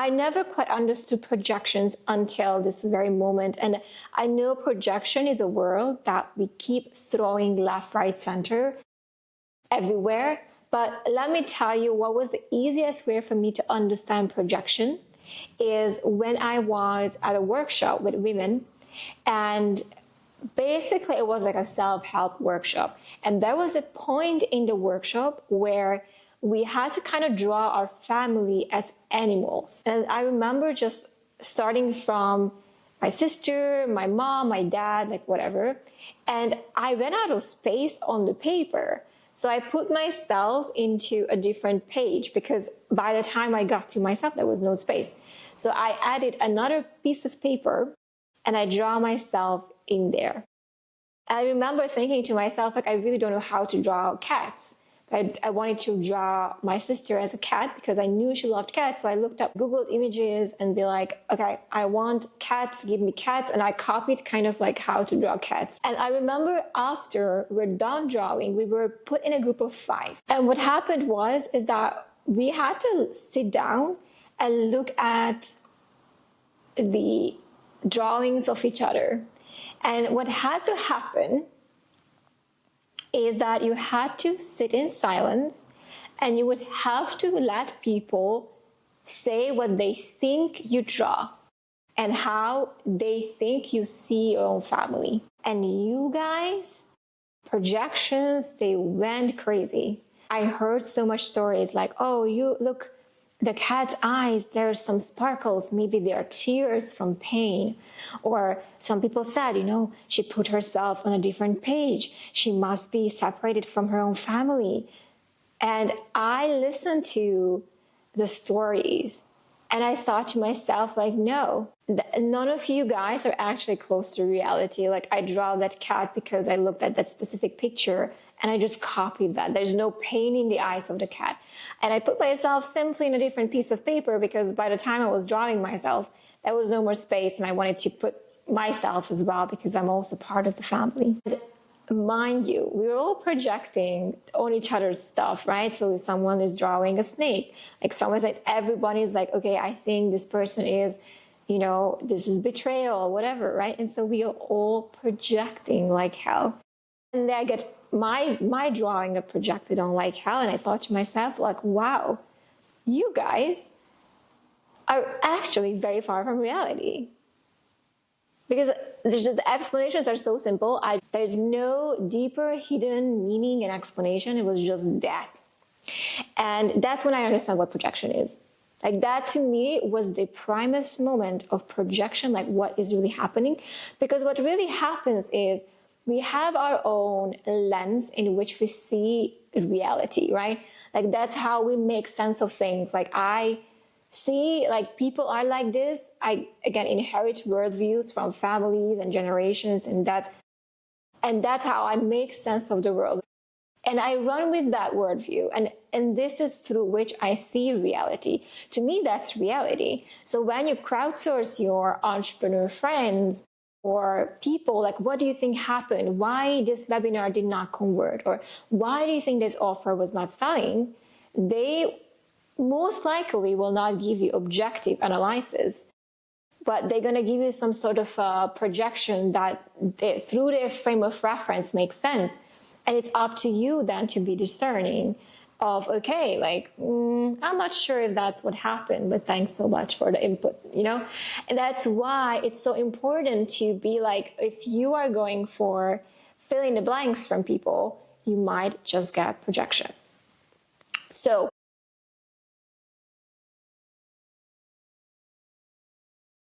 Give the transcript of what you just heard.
I never quite understood projections until this very moment. And I know projection is a word that we keep throwing left, right, center everywhere. But let me tell you what was the easiest way for me to understand projection is when I was at a workshop with women, and basically it was like a self-help workshop. And there was a point in the workshop where we had to kind of draw our family as animals. And I remember just starting from my sister, my mom, my dad, like whatever. And I ran out of space on the paper. So I put myself into a different page because by the time I got to myself, there was no space. So I added another piece of paper and I draw myself in there. I remember thinking to myself, like, I really don't know how to draw cats. I wanted to draw my sister as a cat because I knew she loved cats. So I looked up Google images and be like, okay, I want cats, give me cats. And I copied kind of like how to draw cats. And I remember after we're done drawing, we were put in a group of 5. And what happened is that we had to sit down and look at the drawings of each other. And what had to happen is that you had to sit in silence and you would have to let people say what they think you draw and how they think you see your own family. And you guys, projections, they went crazy. I heard so much stories like, oh, you look, the cat's eyes, there's some sparkles, maybe they are tears from pain. Or some people said, she put herself on a different page. She must be separated from her own family. And I listened to the stories and I thought to myself, like, no, none of you guys are actually close to reality. Like, I draw that cat because I looked at that specific picture and I just copied that. There's no pain in the eyes of the cat. And I put myself simply in a different piece of paper because by the time I was drawing myself, there was no more space and I wanted to put myself as well because I'm also part of the family. And mind you, we were all projecting on each other's stuff, right? So if someone is drawing a snake, like someone's like, everybody's like, okay, I think this person is, this is betrayal, whatever, right? And so we are all projecting like hell. And then I get my drawing got projected on like hell. And I thought to myself, like, wow, you guys are actually very far from reality. Because the explanations are so simple. There's no deeper hidden meaning and explanation. It was just that. And that's when I understand what projection is. Like, that to me was the primest moment of projection, like what is really happening. Because what really happens is we have our own lens in which we see reality, right? Like, that's how we make sense of things. Like, I see, like, people are like this. I, again, inherit worldviews from families and generations, and that's how I make sense of the world. And I run with that worldview, and this is through which I see reality. To me, that's reality. So when you crowdsource your entrepreneur friends or people, like, what do you think happened? Why this webinar did not convert? Or why do you think this offer was not selling? They most likely will not give you objective analysis, but they're going to give you some sort of projection that through their frame of reference makes sense. And it's up to you then to be discerning of, okay, like, I'm not sure if that's what happened, but thanks so much for the input, And that's why it's so important to be like, if you are going for fill in the blanks from people, you might just get projection. So